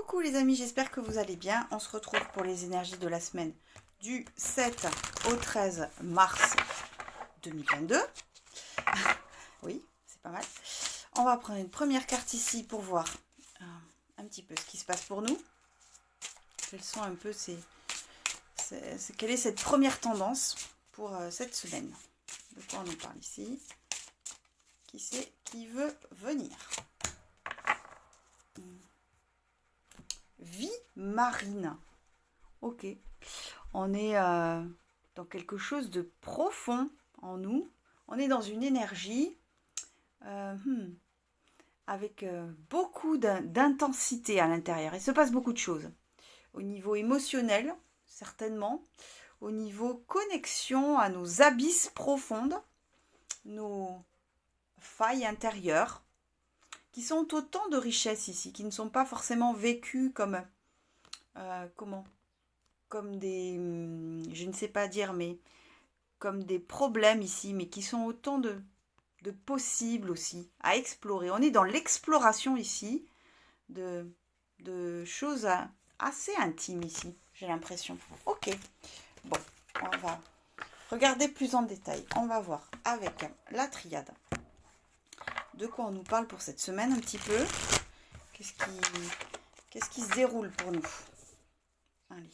Coucou les amis, j'espère que vous allez bien. On se retrouve pour les énergies de la semaine du 7 au 13 mars 2022. Oui, c'est pas mal. On va prendre une première carte ici pour voir un petit peu ce qui se passe pour nous. Quelles sont un peu quelle est cette première tendance pour cette semaine? De quoi on nous parle ici? Qui c'est qui veut venir? Vie marine. Ok. On est dans quelque chose de profond en nous. On est dans une énergie avec beaucoup d'intensité à l'intérieur. Il se passe beaucoup de choses. Au niveau émotionnel, certainement. Au niveau connexion à nos abysses profondes, nos failles intérieures, qui sont autant de richesses ici, qui ne sont pas forcément vécues comme comme des, je ne sais pas dire, mais comme des problèmes ici, mais qui sont autant de possibles aussi à explorer. On est dans l'exploration ici de choses assez intimes ici, j'ai l'impression. Ok, bon, on va regarder plus en détail. On va voir avec la triade de quoi on nous parle pour cette semaine un petit peu. Qu'est-ce qui se déroule pour nous? Allez.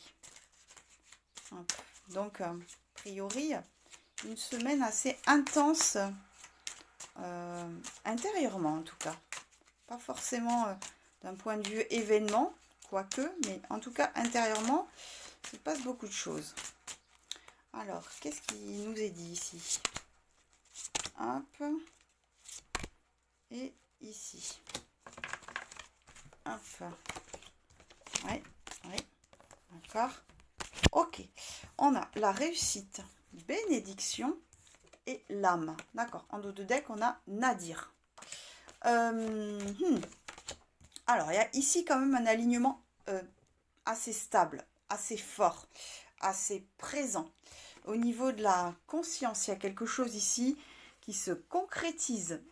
Hop. Donc, a priori, une semaine assez intense intérieurement en tout cas. Pas forcément d'un point de vue événement, quoique, mais en tout cas intérieurement, il se passe beaucoup de choses. Alors, qu'est-ce qui nous est dit ici? Hop. Et ici. Hop. Ouais, ouais. D'accord. Ok. On a la réussite, bénédiction et l'âme. D'accord. En dos de deck, on a Nadir. Alors, il y a ici quand même un alignement assez stable, assez fort, assez présent. Au niveau de la conscience, il y a quelque chose ici qui se concrétise.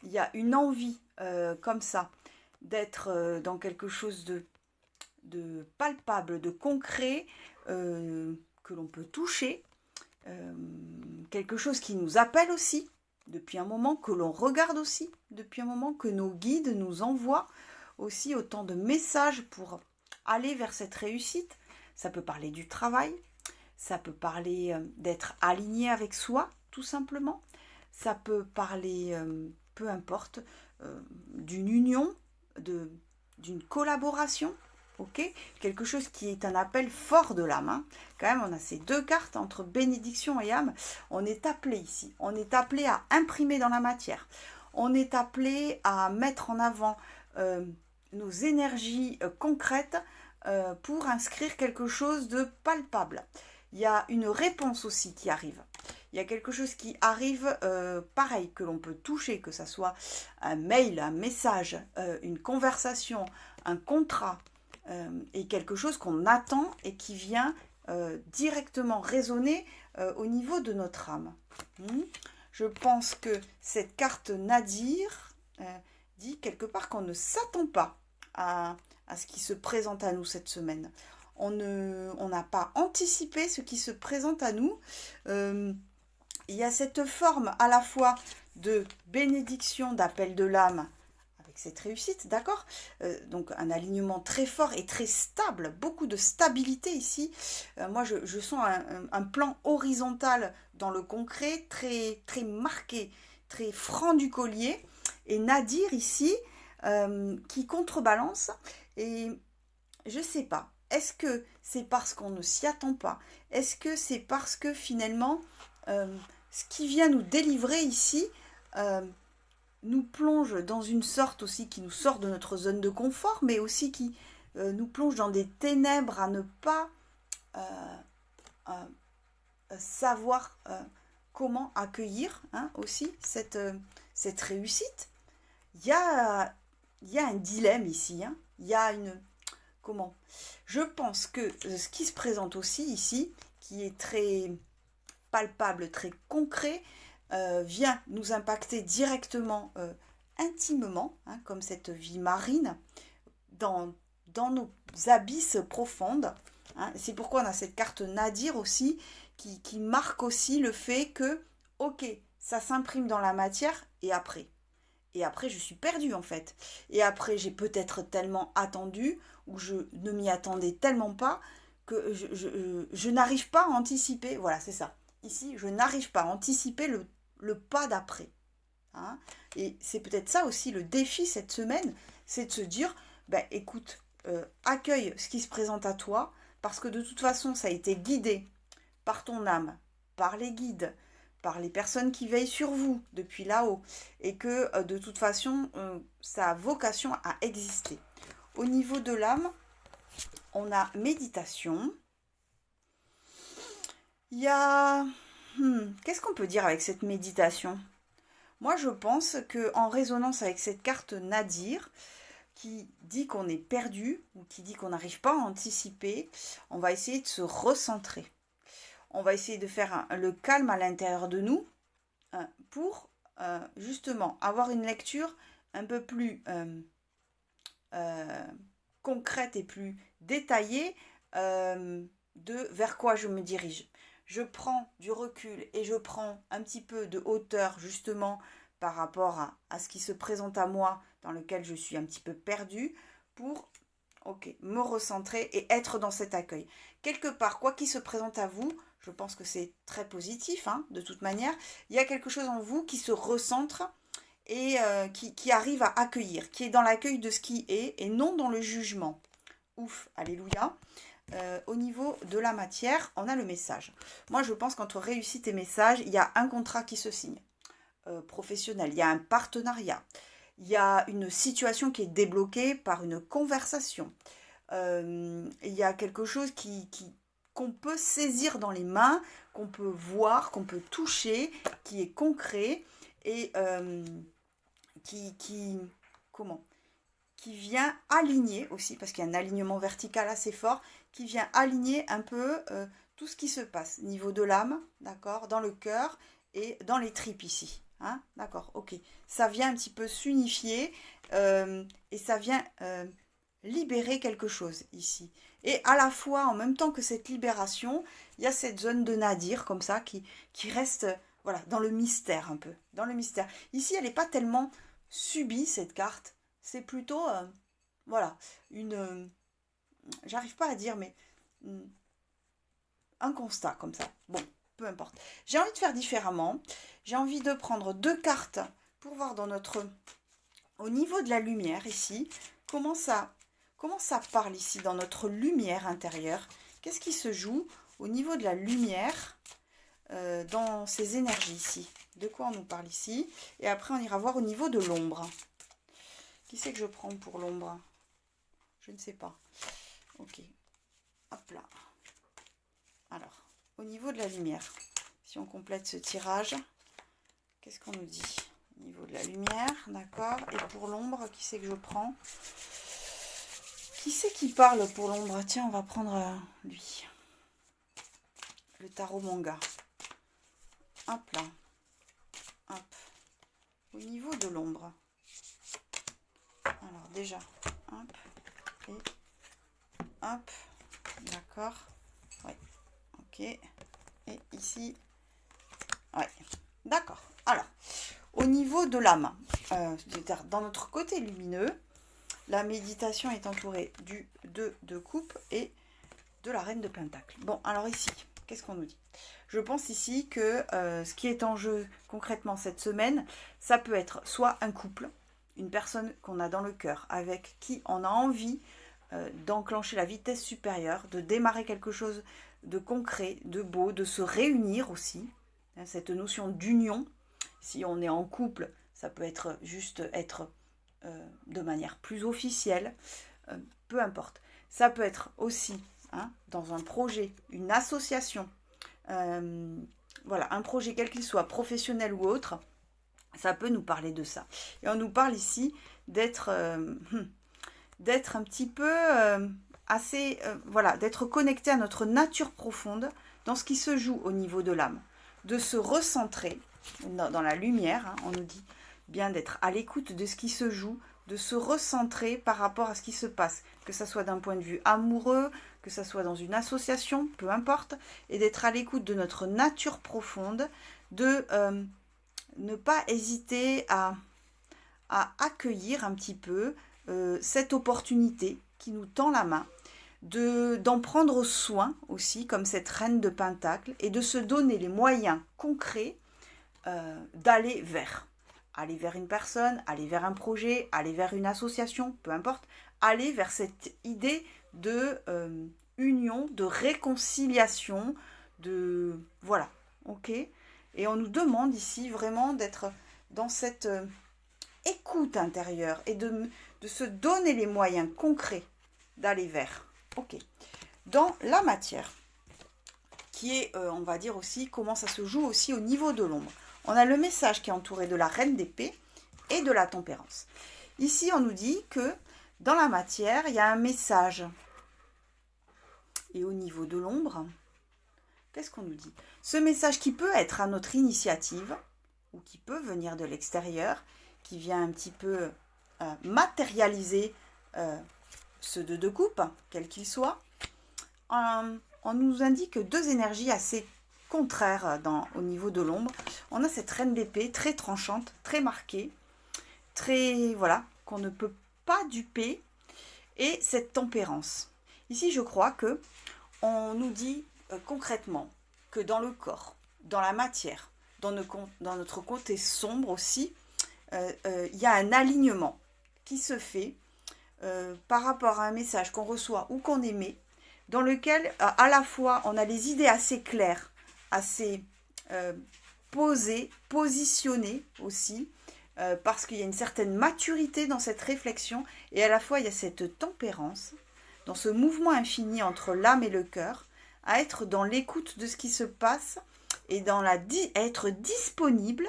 Il y a une envie comme ça d'être dans quelque chose de palpable, de concret, que l'on peut toucher. Quelque chose qui nous appelle aussi, depuis un moment, que l'on regarde aussi, depuis un moment, que nos guides nous envoient aussi autant de messages pour aller vers cette réussite. Ça peut parler du travail, ça peut parler d'être aligné avec soi, tout simplement. Ça peut parler, peu importe, d'une union, d'une collaboration. Ok, quelque chose qui est un appel fort de l'âme. Hein. Quand même, on a ces deux cartes entre bénédiction et âme. On est appelé ici. On est appelé à imprimer dans la matière. On est appelé à mettre en avant nos énergies concrètes pour inscrire quelque chose de palpable. Il y a une réponse aussi qui arrive. Il y a quelque chose qui arrive pareil, que l'on peut toucher, que ce soit un mail, un message, une conversation, un contrat, et quelque chose qu'on attend et qui vient directement résonner au niveau de notre âme. Je pense que cette carte Nadir dit quelque part qu'on ne s'attend pas à ce qui se présente à nous cette semaine. On n'a pas anticipé ce qui se présente à nous. Il y a cette forme à la fois de bénédiction, d'appel de l'âme, cette réussite, d'accord, donc un alignement très fort et très stable, beaucoup de stabilité ici. Moi, je sens un plan horizontal dans le concret, très, très marqué, très franc du collier. Et Nadir ici, qui contrebalance. Et je ne sais pas, est-ce que c'est parce qu'on ne s'y attend pas? Est-ce que c'est parce que finalement, ce qui vient nous délivrer ici nous plonge dans une sorte aussi qui nous sort de notre zone de confort, mais aussi qui nous plonge dans des ténèbres à ne pas savoir comment accueillir aussi cette réussite. Il y a un dilemme ici, il y a une... Comment? Je pense que ce qui se présente aussi ici, qui est très palpable, très concret, vient nous impacter directement, intimement, comme cette vie marine, dans dans nos abysses profondes. Hein. C'est pourquoi on a cette carte Nadir aussi, qui marque aussi le fait que, ok, ça s'imprime dans la matière, et après, je suis perdue en fait. Et après, j'ai peut-être tellement attendu, ou je ne m'y attendais tellement pas, que je n'arrive pas à anticiper. Voilà, c'est ça. Ici, je n'arrive pas à anticiper le pas d'après. Hein. Et c'est peut-être ça aussi le défi cette semaine, c'est de se dire, ben écoute, accueille ce qui se présente à toi, parce que de toute façon, ça a été guidé par ton âme, par les guides, par les personnes qui veillent sur vous depuis là-haut, et que de toute façon, ça a vocation à exister. Au niveau de l'âme, on a méditation. Il y a... qu'est-ce qu'on peut dire avec cette méditation? Moi, je pense qu'en résonance avec cette carte Nadir, qui dit qu'on est perdu, ou qui dit qu'on n'arrive pas à anticiper, on va essayer de se recentrer. On va essayer de faire le calme à l'intérieur de nous pour justement avoir une lecture un peu plus concrète et plus détaillée de vers quoi je me dirige. Je prends du recul et je prends un petit peu de hauteur justement par rapport à ce qui se présente à moi, dans lequel je suis un petit peu perdue, pour me recentrer et être dans cet accueil. Quelque part, quoi qu'il se présente à vous, je pense que c'est très positif, hein, de toute manière, il y a quelque chose en vous qui se recentre et qui arrive à accueillir, qui est dans l'accueil de ce qui est et non dans le jugement. Ouf, alléluia. Au niveau de la matière, on a le message. Moi, je pense qu'entre réussite et message, il y a un contrat qui se signe professionnel, il y a un partenariat, il y a une situation qui est débloquée par une conversation, il y a quelque chose qu'on peut saisir dans les mains, qu'on peut voir, qu'on peut toucher, qui est concret et qui vient aligner aussi, parce qu'il y a un alignement vertical assez fort, qui vient aligner un peu tout ce qui se passe, niveau de l'âme, d'accord, dans le cœur et dans les tripes ici. Hein, d'accord, ok. Ça vient un petit peu s'unifier et ça vient libérer quelque chose ici. Et à la fois, en même temps que cette libération, il y a cette zone de Nadir comme ça qui reste voilà, dans le mystère un peu. Dans le mystère. Ici, elle n'est pas tellement subie cette carte. C'est plutôt, voilà, j'arrive pas à dire, mais un constat comme ça. Bon, peu importe. J'ai envie de faire différemment. J'ai envie de prendre 2 cartes pour voir au niveau de la lumière ici, comment ça parle ici dans notre lumière intérieure. Qu'est-ce qui se joue au niveau de la lumière dans ces énergies ici. De quoi on nous parle ici. Et après, on ira voir au niveau de l'ombre. Qui c'est que je prends pour l'ombre? Je ne sais pas. Ok. Hop là. Alors, au niveau de la lumière, si on complète ce tirage, qu'est-ce qu'on nous dit? Au niveau de la lumière, d'accord. Et pour l'ombre, qui c'est que je prends? Qui c'est qui parle pour l'ombre? Tiens, on va prendre lui. Le tarot manga. Hop là. Hop. Au niveau de l'ombre. Alors déjà, hop. Et hop. D'accord. Ouais. Ok. Et ici. Ouais. D'accord. Alors, au niveau de l'âme, c'est-à-dire dans notre côté lumineux, la méditation est entourée du 2 de coupe et de la reine de pentacle. Bon, alors ici, qu'est-ce qu'on nous dit? Je pense ici que ce qui est en jeu concrètement cette semaine, ça peut être soit un couple, une personne qu'on a dans le cœur, avec qui on a envie d'enclencher la vitesse supérieure, de démarrer quelque chose de concret, de beau, de se réunir aussi. Hein, cette notion d'union, si on est en couple, ça peut être juste être de manière plus officielle, peu importe. Ça peut être aussi dans un projet, une association, voilà, un projet quel qu'il soit, professionnel ou autre, ça peut nous parler de ça. Et on nous parle ici d'être un petit peu assez, voilà, d'être connecté à notre nature profonde dans ce qui se joue au niveau de l'âme, de se recentrer dans la lumière, on nous dit bien d'être à l'écoute de ce qui se joue de se recentrer par rapport à ce qui se passe, que ce soit d'un point de vue amoureux, que ce soit dans une association, peu importe, et d'être à l'écoute de notre nature profonde, de ne pas hésiter à accueillir un petit peu cette opportunité qui nous tend la main, d'en prendre soin aussi, comme cette reine de Pentacle, et de se donner les moyens concrets d'aller vers. Aller vers une personne, aller vers un projet, aller vers une association, peu importe, aller vers cette idée de union, de réconciliation, de... Voilà, ok. Et on nous demande ici vraiment d'être dans cette écoute intérieure et de se donner les moyens concrets d'aller vers. Ok. Dans la matière, qui est, on va dire aussi, comment ça se joue aussi au niveau de l'ombre. On a le message qui est entouré de la reine d'épée et de la tempérance. Ici, on nous dit que dans la matière, il y a un message. Et au niveau de l'ombre, qu'est-ce qu'on nous dit? Ce message qui peut être à notre initiative, ou qui peut venir de l'extérieur, qui vient un petit peu matérialiser ce deux coupe, quel qu'il soit, on nous indique deux énergies assez contraires au niveau de l'ombre. On a cette reine d'épée très tranchante, très marquée, très, voilà, qu'on ne peut pas duper, et cette tempérance. Ici, je crois que on nous dit concrètement que dans le corps, dans la matière, dans notre côté sombre aussi, il y a un alignement qui se fait par rapport à un message qu'on reçoit ou qu'on émet, dans lequel à la fois on a les idées assez claires, assez posées, positionnées aussi, parce qu'il y a une certaine maturité dans cette réflexion, et à la fois il y a cette tempérance, dans ce mouvement infini entre l'âme et le cœur, à être dans l'écoute de ce qui se passe et dans à être disponible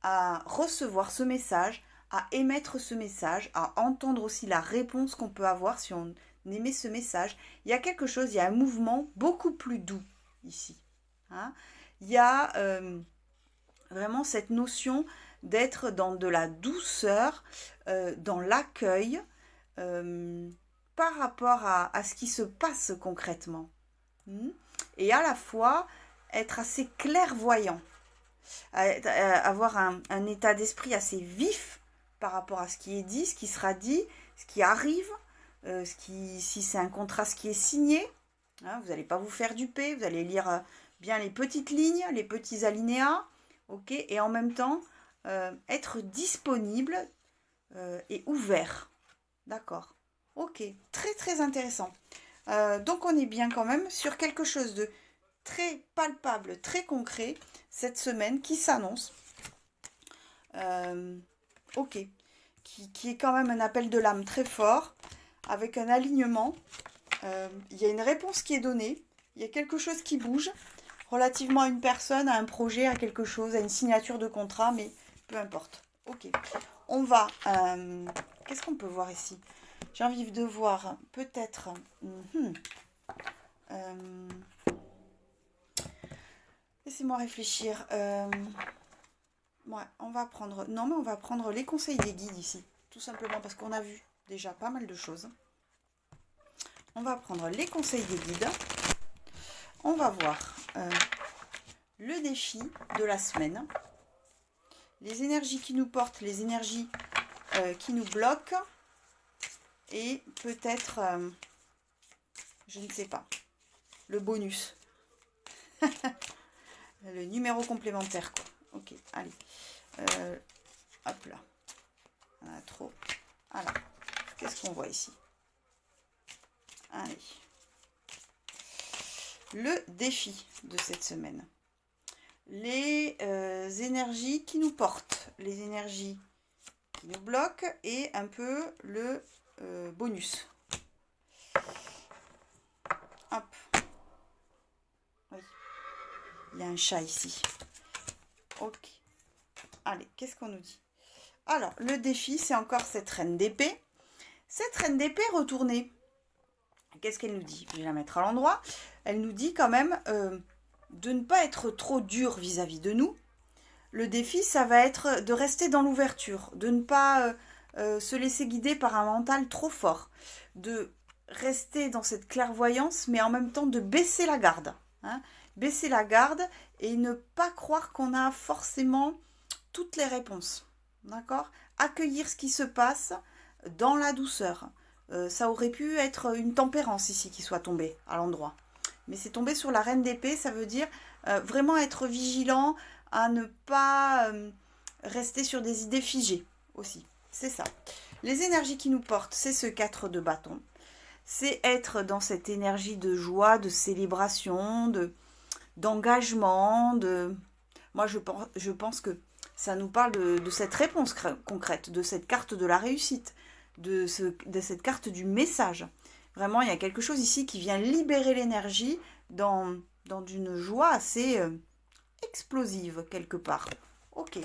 à recevoir ce message, à émettre ce message, à entendre aussi la réponse qu'on peut avoir si on émet ce message. Il y a quelque chose, il y a un mouvement beaucoup plus doux ici. Hein. Il y a vraiment cette notion d'être dans de la douceur, dans l'accueil, par rapport à ce qui se passe concrètement. Et à la fois être assez clairvoyant, avoir un état d'esprit assez vif par rapport à ce qui est dit, ce qui sera dit, ce qui arrive, si c'est un contrat, ce qui est signé. Hein, vous n'allez pas vous faire duper, vous allez lire bien les petites lignes, les petits alinéas, ok, et en même temps être disponible et ouvert. D'accord. Ok, très très intéressant. Donc on est bien quand même sur quelque chose de très palpable, très concret cette semaine qui s'annonce. Ok, qui est quand même un appel de l'âme très fort, avec un alignement. Il y a une réponse qui est donnée, il y a quelque chose qui bouge relativement à une personne, à un projet, à quelque chose, à une signature de contrat, mais peu importe. Ok, on va... qu'est-ce qu'on peut voir ici? J'ai envie de voir peut-être... laissez-moi réfléchir. Ouais, on va prendre... Non, mais on va prendre les conseils des guides ici. Tout simplement parce qu'on a vu déjà pas mal de choses. On va prendre les conseils des guides. On va voir le défi de la semaine. Les énergies qui nous portent, les énergies qui nous bloquent. Et peut-être, je ne sais pas, le bonus. Le numéro complémentaire, quoi. Ok, allez. Hop là. On a trop. Alors, qu'est-ce qu'on voit ici? Allez. Le défi de cette semaine. Les énergies qui nous portent, les énergies qui nous bloquent et un peu le bonus. Hop. Oui. Il y a un chat ici. Ok. Allez, qu'est-ce qu'on nous dit? Alors, le défi, c'est encore cette reine d'épée. Cette reine d'épée retournée. Qu'est-ce qu'elle nous dit? Je vais la mettre à l'endroit. Elle nous dit quand même de ne pas être trop dur vis-à-vis de nous. Le défi, ça va être de rester dans l'ouverture, de ne pas se laisser guider par un mental trop fort, de rester dans cette clairvoyance, mais en même temps de baisser la garde. Hein, baisser la garde et ne pas croire qu'on a forcément toutes les réponses. D'accord? Accueillir ce qui se passe dans la douceur. Ça aurait pu être une tempérance ici qui soit tombée à l'endroit. Mais c'est tombé sur la reine d'épée, ça veut dire vraiment être vigilant à ne pas rester sur des idées figées aussi. C'est ça. Les énergies qui nous portent, c'est ce 4 de bâton. C'est être dans cette énergie de joie, de célébration, d'engagement. Moi, je pense que ça nous parle de cette réponse concrète, de cette carte de la réussite, de cette carte du message. Vraiment, il y a quelque chose ici qui vient libérer l'énergie dans une joie assez explosive quelque part. Ok.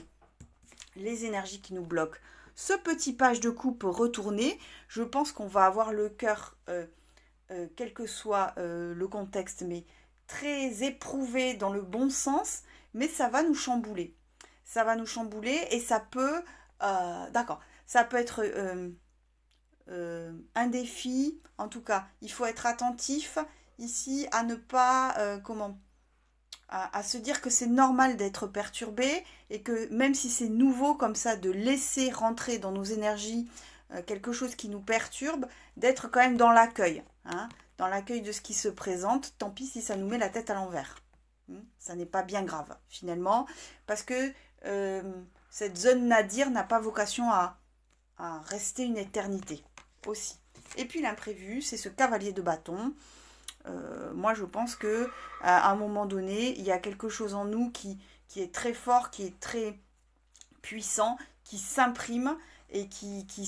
Les énergies qui nous bloquent. Ce petit page de coupe retourné, je pense qu'on va avoir le cœur, quel que soit le contexte, mais très éprouvé dans le bon sens, mais ça va nous chambouler. Ça va nous chambouler et ça peut, d'accord, ça peut être un défi. En tout cas, il faut être attentif ici à ne pas, à se dire que c'est normal d'être perturbé et que même si c'est nouveau comme ça, de laisser rentrer dans nos énergies quelque chose qui nous perturbe, d'être quand même dans l'accueil, hein, dans l'accueil de ce qui se présente, tant pis si ça nous met la tête à l'envers. Ça n'est pas bien grave finalement, parce que cette zone nadir n'a pas vocation à rester une éternité aussi. Et puis l'imprévu, c'est ce cavalier de bâton. Moi je pense que à un moment donné, il y a quelque chose en nous qui est très fort, qui est très puissant, qui s'imprime et qui qui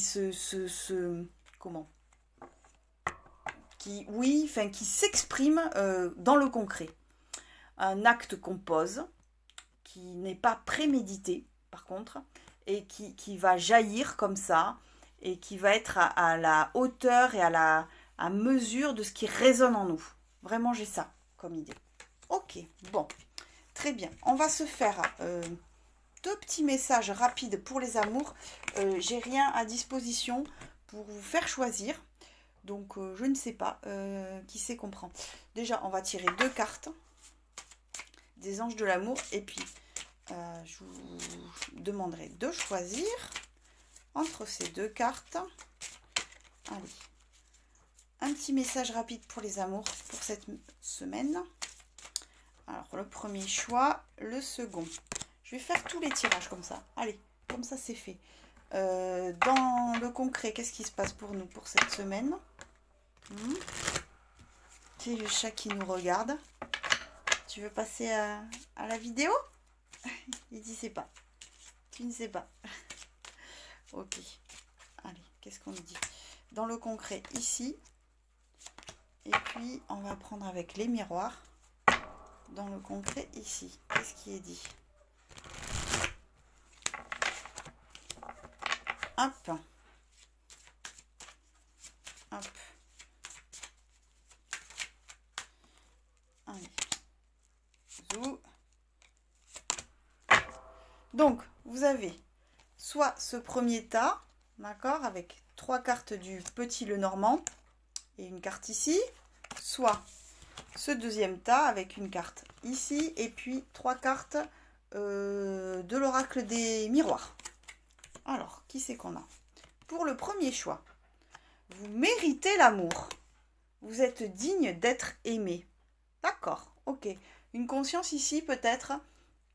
s'exprime dans le concret. Un acte qu'on pose, qui n'est pas prémédité par contre, et qui va jaillir comme ça, et qui va être à la hauteur et à mesure de ce qui résonne en nous. Vraiment, j'ai ça comme idée. Ok, bon, très bien. On va se faire deux petits messages rapides pour les amours. J'ai rien à disposition pour vous faire choisir. Donc, je ne sais pas qui c'est qu'on prend. Déjà, on va tirer 2 cartes des anges de l'amour. Et puis, je vous demanderai de choisir entre ces 2 cartes. Allez. Un petit message rapide pour les amours pour cette semaine. Alors, le premier choix, le second. Je vais faire tous les tirages comme ça. Allez, comme ça, c'est fait. Dans le concret, qu'est-ce qui se passe pour nous pour cette semaine? C'est le chat qui nous regarde. Tu veux passer à la vidéo? Il dit c'est pas. Tu ne sais pas. Ok. Allez, qu'est-ce qu'on nous dit? Dans le concret, ici. Et puis, on va prendre avec les miroirs. Dans le concret, ici. Qu'est-ce qui est dit? Hop. Hop. Allez. Zou. Donc, vous avez soit ce premier tas, d'accord, avec 3 cartes du petit Lenormand et une carte ici, soit ce deuxième tas avec une carte ici et puis 3 cartes de l'oracle des miroirs. Alors, qui c'est qu'on a? Pour le premier choix, vous méritez l'amour. Vous êtes digne d'être aimé. D'accord, ok. Une conscience ici peut-être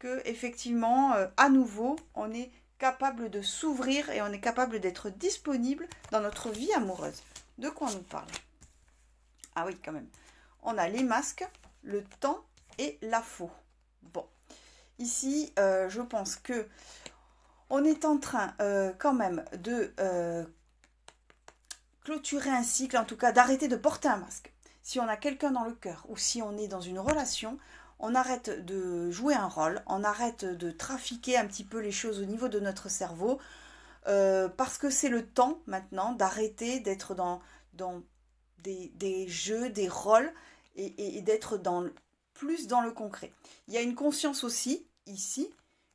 que effectivement, à nouveau, on est capable de s'ouvrir et on est capable d'être disponible dans notre vie amoureuse. De quoi on nous parle? Ah oui, quand même. On a les masques, le temps et la faux. Bon, ici, je pense que on est en train quand même de clôturer un cycle, en tout cas d'arrêter de porter un masque. Si on a quelqu'un dans le cœur ou si on est dans une relation, on arrête de jouer un rôle, on arrête de trafiquer un petit peu les choses au niveau de notre cerveau, parce que c'est le temps maintenant d'arrêter d'être dans des jeux, des rôles, et d'être plus dans le concret. Il y a une conscience aussi, ici,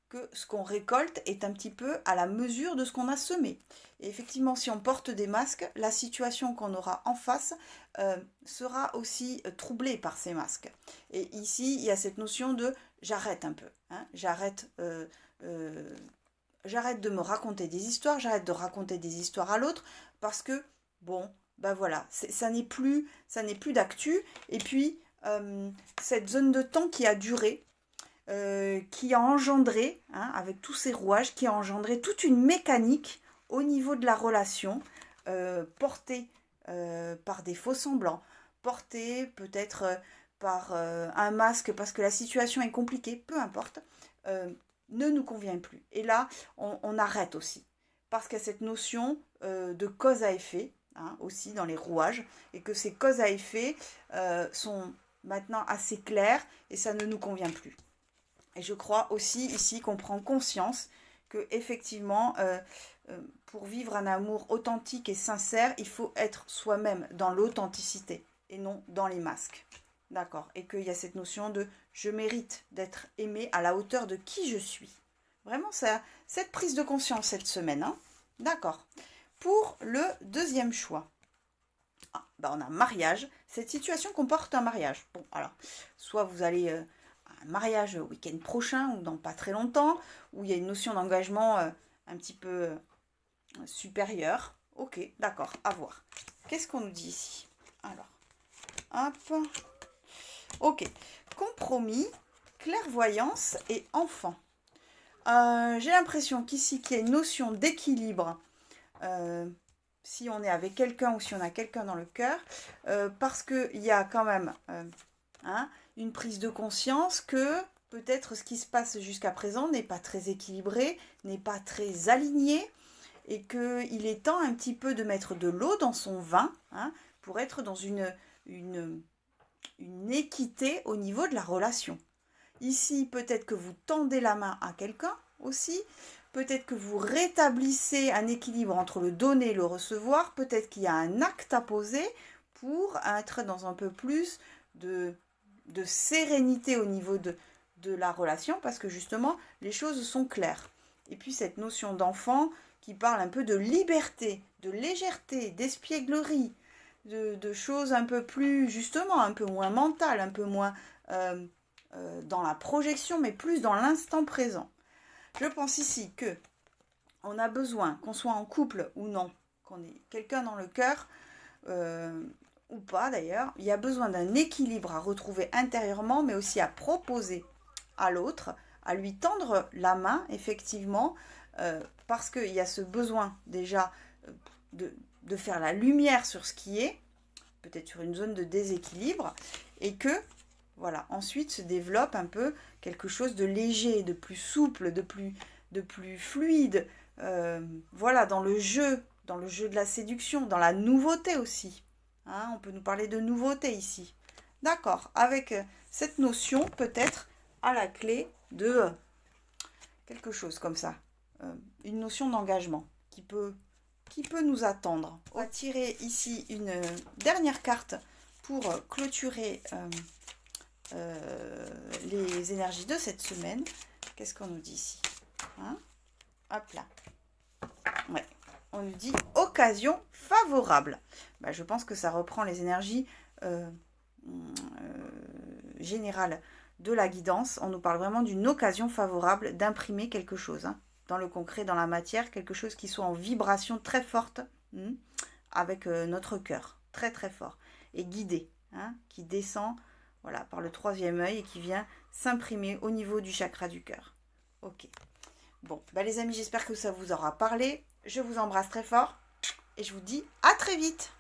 que ce qu'on récolte est un petit peu à la mesure de ce qu'on a semé. Et effectivement, si on porte des masques, la situation qu'on aura en face sera aussi troublée par ces masques. Et ici, il y a cette notion de j'arrête un peu, hein, j'arrête de me raconter des histoires, j'arrête de raconter des histoires à l'autre, parce que, bon, ben voilà, ça n'est plus d'actu. Et puis, cette zone de temps qui a duré, qui a engendré, hein, avec tous ces rouages, qui a engendré toute une mécanique au niveau de la relation, portée par des faux semblants, portée peut-être par un masque parce que la situation est compliquée, peu importe, ne nous convient plus. Et là, on arrête aussi, parce qu'il y a cette notion de cause à effet, hein, aussi dans les rouages, et que ces causes à effet sont maintenant assez claires et ça ne nous convient plus. Et je crois aussi ici qu'on prend conscience que effectivement, pour vivre un amour authentique et sincère, il faut être soi-même dans l'authenticité et non dans les masques. D'accord. Et qu'il y a cette notion de je mérite d'être aimé à la hauteur de qui je suis. Vraiment, ça, cette prise de conscience cette semaine. Hein. D'accord. Pour le deuxième choix, on a mariage. Cette situation comporte un mariage. Bon, alors, soit vous allez à un mariage le week-end prochain ou dans pas très longtemps, où il y a une notion d'engagement un petit peu supérieure. Ok, d'accord, à voir. Qu'est-ce qu'on nous dit ici? Alors, hop. Ok, compromis, clairvoyance et enfant. J'ai l'impression qu'ici, qu'il y a une notion d'équilibre, si on est avec quelqu'un ou si on a quelqu'un dans le cœur, parce qu'il y a quand même une prise de conscience que peut-être ce qui se passe jusqu'à présent n'est pas très équilibré, n'est pas très aligné, et qu'il est temps un petit peu de mettre de l'eau dans son vin, hein, pour être dans une équité au niveau de la relation. Ici, peut-être que vous tendez la main à quelqu'un aussi, peut-être que vous rétablissez un équilibre entre le donner et le recevoir, peut-être qu'il y a un acte à poser pour être dans un peu plus de sérénité au niveau de la relation, parce que justement, les choses sont claires. Et puis cette notion d'enfant qui parle un peu de liberté, de légèreté, d'espièglerie, de choses un peu plus, justement, un peu moins mentales, un peu moins dans la projection, mais plus dans l'instant présent. Je pense ici que on a besoin, qu'on soit en couple ou non, qu'on ait quelqu'un dans le cœur, ou pas d'ailleurs, il y a besoin d'un équilibre à retrouver intérieurement, mais aussi à proposer à l'autre, à lui tendre la main, effectivement, parce qu'il y a ce besoin déjà de faire la lumière sur ce qui est, peut-être sur une zone de déséquilibre, et que, voilà, ensuite se développe un peu quelque chose de léger, de plus souple, de plus fluide, voilà, dans le jeu de la séduction, dans la nouveauté aussi. Hein, on peut nous parler de nouveauté ici. D'accord, avec cette notion peut-être à la clé de quelque chose comme ça, une notion d'engagement qui peut nous attendre. On va tirer ici une dernière carte pour clôturer les énergies de cette semaine. Qu'est-ce qu'on nous dit ici, hein? Hop là. Ouais. On nous dit occasion favorable. Je pense que ça reprend les énergies générales de la guidance. On nous parle vraiment d'une occasion favorable d'imprimer quelque chose, hein, dans le concret, dans la matière, quelque chose qui soit en vibration très forte, avec notre cœur, très très fort, et guidé, hein, qui descend, voilà, par le troisième œil et qui vient s'imprimer au niveau du chakra du cœur. Ok. Bon, les amis, j'espère que ça vous aura parlé. Je vous embrasse très fort et je vous dis à très vite.